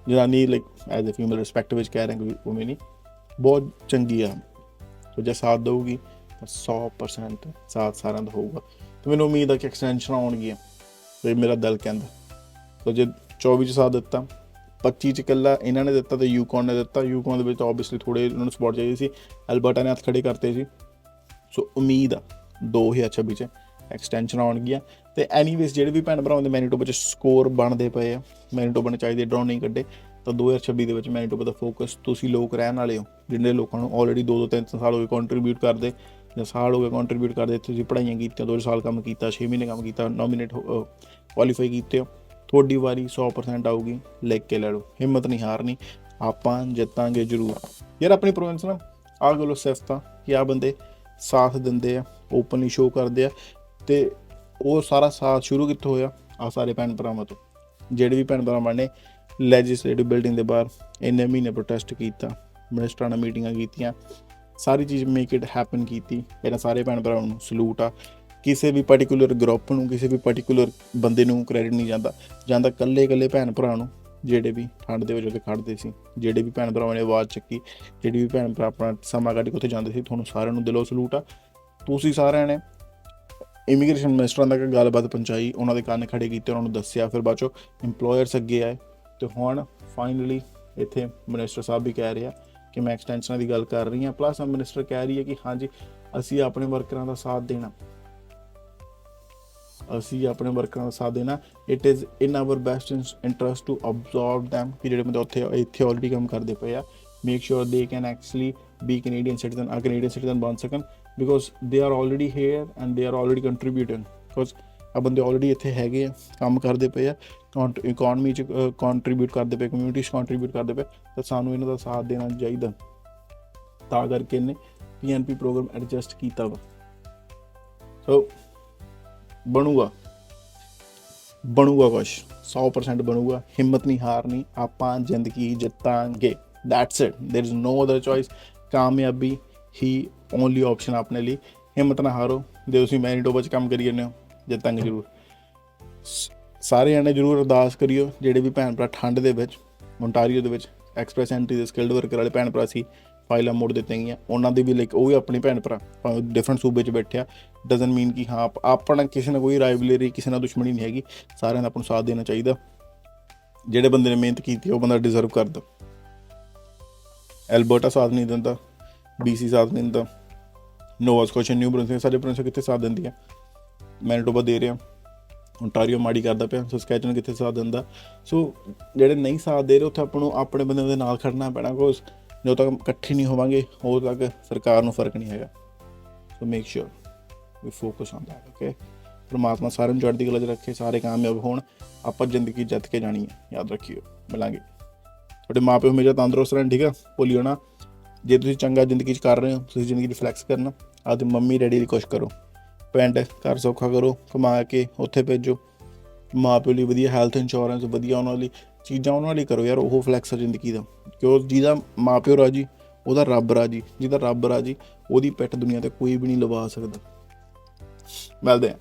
ਜਨਾਨੀ like as a female respect ਵਿੱਚ ਕਹਿ ਰਹੇ ਕਿ ਉਹ ਨਹੀਂ ਬਹੁਤ ਚੰਗੀ ਆ। ਸੋ ਜੇ ਸਾਥ ਦਊਗੀ ਤਾਂ 100% ਸਾਥ ਸਾਰਿਆਂ ਦਾ ਹੋਊਗਾ ਤੇ ਮੈਨੂੰ ਉਮੀਦ ਆ ਕਿ ਐਕਸਟੈਂਸ਼ਨ ਆਉਣਗੀਆਂ ਤੇ ਮੇਰਾ ਦਿਲ ਕਹਿੰਦਾ। ਸੋ ਜੇ 24 ਚ ਸਾਥ ਦਿੱਤਾ 25 ਚ ਇਕੱਲਾ ਇਹਨਾਂ ਨੇ ਦਿੱਤਾ ਤੇ ਯੂਕੌਨ ਨੇ ਦਿੱਤਾ। ਯੂਕੌਨ ਦੇ ਵਿੱਚ ਤਾਂ ਓਬਵੀਅਸਲੀ ਥੋੜ੍ਹੇ ਉਹਨਾਂ ਨੂੰ ਸਪੋਰਟ ਚਾਹੀਦੀ ਸੀ। ਐਲਬਰਟਾ ਨੇ ਹੱਥ ਖੜੇ ਕਰਤੇ ਸੀ। ਸੋ ਉਮੀਦ ਆ 2026 ਚ ਐਕਸਟੈਂਸ਼ਨ ਆਉਣਗੀਆਂ ਤੇ ਐਨੀਵੇਜ਼ ਜਿਹੜੇ ਵੀ ਭੈਣ ਭਰਾਵਾਂ ਦੇ ਮੈਨੀਟੋਬਾ ਚ ਸਕੋਰ ਬਣਦੇ ਪਏ ਆ ਮੈਨੀਟੋਬਾ ਨੇ ਚਾਹੀਦੇ ਡਰਾਅ ਨਹੀਂ ਕੱਢੇ ਤਾਂ 2026 ਦੇ ਵਿੱਚ ਮੈਨੀਟੋਬਾ ਦਾ ਫੋਕਸ ਤੁਸੀਂ ਲੋਕ ਰਹਿਣ ਵਾਲੇ ਹੋ ਜਿਹੜੇ ਲੋਕਾਂ ਨੂੰ ਆਲਰੇਡੀ 2-3 ਸਾਲ ਹੋ ਗਏ ਕੰਟਰੀਬਿਊਟ ਕਰਦੇ ਜਾਂ ਸਾਲ ਹੋ ਗਏ ਕੰਟਰੀਬਿਊਟ ਕਰਦੇ। ਤੁਸੀਂ ਪੜ੍ਹਾਈਆਂ ਕੀਤੀਆਂ 2 ਸਾਲ ਕੰਮ ਕੀਤਾ 6 ਮਹੀਨੇ ਕੰਮ ਕੀਤਾ ਨੋਮੀਨੇਟ ਕੁਆਲੀਫਾਈ ਕੀਤੇ ਹੋ ਤੁਹਾਡੀ ਵਾਰੀ 100% ਆਊਗੀ। ਲਿਖ ਕੇ ਲੈ ਲਓ ਹਿੰਮਤ ਨਹੀਂ ਹਾਰਨੀ ਆਪਾਂ ਜਿੱਤਾਂਗੇ ਜ਼ਰੂਰ। ਯਾਰ ਆਪਣੀ ਪ੍ਰੋਵਿੰਸ ਨਾ ਆਹ ਗੱਲੋਂ ਸਿਫਤ ਆ ਕਿ ਆਹ ਬੰਦੇ ਸਾਥ ਦਿੰਦੇ ਆ ਓਪਨਲੀ ਸ਼ੋਅ ਕਰਦੇ ਆ ਤੇ ਉਹ ਸਾਰਾ ਸਾਥ ਸ਼ੁਰੂ ਕਿੱਥੋਂ ਹੋਇਆ ਆਹ ਸਾਰੇ ਭੈਣ ਭਰਾਵਾਂ ਤੋਂ ਜਿਹੜੇ ਵੀ ਭੈਣ ਭਰਾਵਾਂ ਨੇ ਲੈਜਿਸਲੇਟਿਵ ਬਿਲਡਿੰਗ ਦੇ ਬਾਹਰ ਇੰਨੇ ਮਹੀਨੇ ਪ੍ਰੋਟੈਸਟ ਕੀਤਾ ਮਿਨਿਸਟਰਾਂ ਨਾਲ ਮੀਟਿੰਗਾਂ ਕੀਤੀਆਂ ਸਾਰੀ ਚੀਜ਼ ਮੇਕ ਇਟ ਹੈਪਨ ਕੀਤੀ। ਇਹਨਾਂ ਸਾਰੇ ਭੈਣ ਭਰਾਵਾਂ ਨੂੰ ਸਲੂਟ ਆ। ਕਿਸੇ ਵੀ ਪਰਟੀਕੂਲਰ ਗਰੁੱਪ ਨੂੰ ਕਿਸੇ ਵੀ ਪਰਟੀਕੂਲਰ ਬੰਦੇ ਨੂੰ ਕ੍ਰੈਡਿਟ ਨਹੀਂ ਜਾਂਦਾ ਇਕੱਲੇ ਭੈਣ ਭਰਾ ਨੂੰ ਜਿਹੜੇ ਵੀ ਠੰਡ ਦੇ ਵਿੱਚ ਉੱਥੇ ਖੜ੍ਹਦੇ ਸੀ ਜਿਹੜੇ ਵੀ ਭੈਣ ਭਰਾਵਾਂ ਨੇ ਆਵਾਜ਼ ਚੱਕੀ ਜਿਹੜੀ ਵੀ ਭੈਣ ਭਰਾ ਆਪਣਾ ਸਮਾਂ ਕੱਢ ਕੇ ਉੱਥੇ ਜਾਂਦੇ ਸੀ ਤੁਹਾਨੂੰ ਸਾਰਿਆਂ ਨੂੰ ਦਿਲੋਂ ਸਲੂਟ ਆ। ਤੁਸੀਂ ਸਾਰਿਆਂ ਨੇ ਇਮੀਗ੍ਰੇਸ਼ਨ ਮਿਨਿਸਟਰਾਂ ਤੱਕ ਗੱਲਬਾਤ ਪਹੁੰਚਾਈ ਉਹਨਾਂ ਦੇ ਕੰਨ ਖੜੇ ਕੀਤੇ ਉਹਨਾਂ ਨੂੰ ਦੱਸਿਆ ਫਿਰ ਬਾਅਦ 'ਚੋਂ ਇੰਪਲੋਇਰਸ ਅੱਗੇ ਆਏ ਤੇ ਹੁਣ ਫਾਈਨਲੀ ਇੱਥੇ ਮਿਨਿਸਟਰ ਸਾਹਿਬ ਵੀ ਕਹਿ ਰਿਹਾ ਕਿ ਮੈਂ ਐਕਸਟੈਂਸ਼ਨਾਂ ਦੀ ਗੱਲ ਕਰ ਰਹੀ ਹਾਂ ਪਲੱਸ ਮਿਨਿਸਟਰ ਕਹਿ ਰਹੀ ਹੈ ਕਿ ਹਾਂਜੀ ਅਸੀਂ ਆਪਣੇ ਵਰਕਰਾਂ ਦਾ ਸਾਥ ਦੇਣਾ it is in our best interest to absorb them ਕਿ ਜਿਹੜੇ ਬੰਦੇ ਇੱਥੇ ਆਲਰੇਡੀ ਕੰਮ ਕਰਦੇ ਪਏ ਆ make sure they can actually B Canadian citizen ਬਣ ਸਕਣ because they are already here and they are already contributing because ਆ ਬੰਦੇ ਆਲਰੇਡੀ ਇੱਥੇ ਹੈਗੇ ਆ ਕੰਮ ਕਰਦੇ ਪਏ ਆ ਇਕੋਨਮੀ 'ਚ ਕੰਟਰੀਬਿਊਟ ਕਰਦੇ ਪਏ ਕਮਿਊਨਿਟੀ 'ਚ ਕੰਟਰੀਬਿਊਟ ਕਰਦੇ ਪਏ ਤਾਂ ਸਾਨੂੰ ਇਹਨਾਂ ਦਾ ਸਾਥ ਦੇਣਾ ਚਾਹੀਦਾ ਤਾਂ ਕਰਕੇ ਇਹਨੇ PNP ਪ੍ਰੋਗਰਾਮ ਐਡਜਸਟ ਕੀਤਾ ਵਾ। ਸੋ ਬਣੂਗਾ ਕੁਛ 100% ਬਣੂਗਾ ਹਿੰਮਤ ਨਹੀਂ ਹਾਰਨੀ ਆਪਾਂ ਜ਼ਿੰਦਗੀ ਜਿੱਤਾਂਗੇ। That's it. There is no other choice. ਕਾਮਯਾਬੀ ਹੀ ਓਨਲੀ ਆਪਸ਼ਨ ਆਪਣੇ ਲਈ। ਹਿੰਮਤ ਨਾ ਹਾਰੋ, ਜੇ ਤੁਸੀਂ ਮੈਨੀਟੋਬਾ 'ਚ ਕੰਮ ਕਰੀ ਜਾਂਦੇ ਹੋ ਜਿੱਤਾਂਗੇ ਜ਼ਰੂਰ। ਸਾਰੇ ਜਾਣੇ ਜ਼ਰੂਰ ਅਰਦਾਸ ਕਰਿਓ, ਜਿਹੜੇ ਵੀ ਭੈਣ ਭਰਾ ਠੰਡ ਦੇ ਵਿੱਚ ਓਨਟਾਰੀਓ ਦੇ ਵਿੱਚ ਐਕਸਪ੍ਰੈਸ ਐਂਟਰੀ ਦੇ ਸਕਿਲਡ ਵਰਕਰ ਵਾਲੇ ਭੈਣ ਭਰਾ ਸੀ, ਫਾਈਲਾਂ ਮੋੜ ਦਿੱਤੀਆਂ ਗਈਆਂ, ਉਹਨਾਂ ਦੀ ਵੀ ਲਾਈਕ ਉਹ ਵੀ ਆਪਣੀ ਭੈਣ ਭਰਾ ਭਾਵੇਂ ਡਿਫਰੈਂਟ ਸੂਬੇ 'ਚ ਬੈਠਿਆ, ਡਜ਼ਨਟ ਮੀਨ ਕਿ ਹਾਂ ਆਪਣਾ ਕਿਸੇ ਨਾਲ ਕੋਈ ਰਾਈਵਲਰੀ, ਕਿਸੇ ਨਾਲ ਦੁਸ਼ਮਣੀ ਨਹੀਂ ਹੈਗੀ। ਸਾਰਿਆਂ ਦਾ ਆਪਾਂ ਨੂੰ ਸਾਥ ਦੇਣਾ ਚਾਹੀਦਾ। ਜਿਹੜੇ ਬੰਦੇ ਨੇ ਮਿਹਨਤ ਕੀਤੀ ਉਹ ਬੰਦਾ ਡਿਜ਼ਰਵ ਕਰਦਾ। ਐਲਬਰਟਾ ਸਾਥ ਨਹੀਂ ਦਿੰਦਾ, BC ਸਾਥ ਨਹੀਂ ਦਿੰਦਾ, ਨੋਵਾ ਸਕੋਸ਼ੀਆ, ਨਿਊ ਬਰੰਸਵਿਕ, ਸਾਰੇ ਪ੍ਰਿੰਸ ਕਿੱਥੇ ਸਾਥ ਦਿੰਦੀ ਆ। ਮੈਨੀਟੋਬਾ ਦੇ ਰਿਹਾ, ਓਨਟਾਰੀਓ ਮਾੜੀ ਕਰਦਾ ਪਿਆ, ਸਸਕੈਚੁਅਨ ਕਿੱਥੇ ਸਾਥ ਦਿੰਦਾ। ਸੋ ਜਿਹੜੇ ਨਹੀਂ ਸਾਥ ਦੇ ਰਹੇ ਉੱਥੇ ਆਪਾਂ ਨੂੰ ਆਪਣੇ ਬੰਦੇ ਦੇ ਨਾਲ ਖੜਨਾ ਪੈਣਾ, ਕੋਸ ਜਦੋਂ ਤੱਕ ਇਕੱਠੇ ਨਹੀਂ ਹੋਵਾਂਗੇ ਉਦੋਂ ਤੱਕ ਸਰਕਾਰ ਨੂੰ ਫਰਕ ਨਹੀਂ ਹੈਗਾ। So make sure we focus on that, okay. ਪਰਮਾਤਮਾ ਸਾਰਿਆਂ ਨੂੰ ਚੜ੍ਹਦੀ ਕਲਾ 'ਚ ਰੱਖੇ, ਸਾਰੇ ਕਾਮਯਾਬ ਹੋਣ। ਆਪਾਂ ਜ਼ਿੰਦਗੀ ਜਿੱਤ ਕੇ ਜਾਣੀ ਹੈ, ਯਾਦ ਰੱਖਿਓ। ਮਿਲਾਂਗੇ। ਤੁਹਾਡੇ ਮਾਂ ਪਿਓ ਹਮੇਸ਼ਾ ਤੰਦਰੁਸਤ ਰਹਿਣ, ਠੀਕ ਆ, ਭੁੱਲਿਓ ਨਾ। ਜੇ ਤੁਸੀਂ ਚੰਗਾ ਜ਼ਿੰਦਗੀ 'ਚ ਕਰ ਰਹੇ ਹੋ, ਤੁਸੀਂ ਜ਼ਿੰਦਗੀ 'ਚ ਫਲੈਕਸ ਕਰਨਾ, ਆਪਦੇ ਮੰਮੀ ਡੈਡੀ ਲਈ ਕੁਛ ਕਰੋ, ਪਿੰਡ ਘਰ ਸੌਖਾ ਕਰੋ, ਕਮਾ ਕੇ ਉੱਥੇ ਭੇਜੋ। ਮਾਂ ਪਿਓ ਲਈ ਵਧੀਆ ਹੈਲਥ ਇੰਸ਼ੋਰੈਂਸ, ਵਧੀਆ ਉਹਨਾਂ ਲਈ ਚੀਜ਼ਾਂ ਉਹਨਾਂ ਲਈ ਕਰੋ ਯਾਰ। ਉਹ ਫਲੈਕਸ ਆ ਜ਼ਿੰਦਗੀ ਦਾ, ਕਿਉਂ ਜਿਹਦਾ ਮਾਂ ਪਿਓ ਰਾਜੀ ਉਹਦਾ ਰੱਬ ਰਾਜੀ, ਜਿਹਦਾ ਰੱਬ ਰਾਜੀ ਉਹਦੀ ਪਿੱਠ ਦੁਨੀਆ 'ਤੇ ਕੋਈ ਵੀ ਨਹੀਂ ਲਵਾ ਸਕਦਾ। ਮਿਲਦੇ ਆ।